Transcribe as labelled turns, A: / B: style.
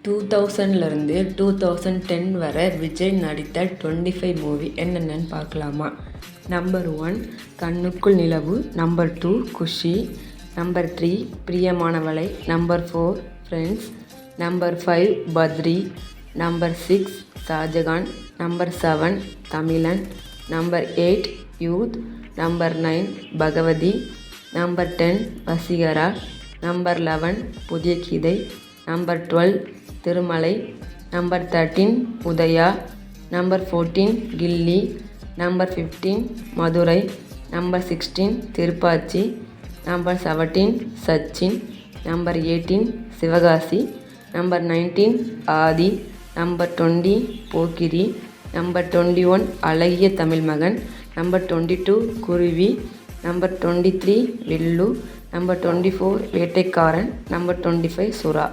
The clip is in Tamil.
A: 2000லேருந்து 2010 வரை விஜய் நடித்த 25 மூவி என்னென்னு பார்க்கலாமா? Number 1 Kannukkul Nilavu, number 2 Kushi, number 3 Priyamaanavale, number 4 Friends, number 5 Badri, number 6 Shahjahan, number 7 Thamizhan, number 8 Youth, number 9 Bhagavathi, number 10 Vaseegara, number 11 Puthiya Geethai, number 12 Thirumalai, number 13 Udhaya, number 14 Ghilli, number 15 Madurai, number 16 Thirupaachi, number 17 Sachein, number 18 Sivakasi, number 19 Aathi, number 20 Pokkiri, number 21 அழகிய தமிழ் மகன், நம்பர் 22 குருவி, நம்பர் 23 வில்லு, நம்பர் 24 வேட்டைக்காரன், நம்பர் 25 சுறா.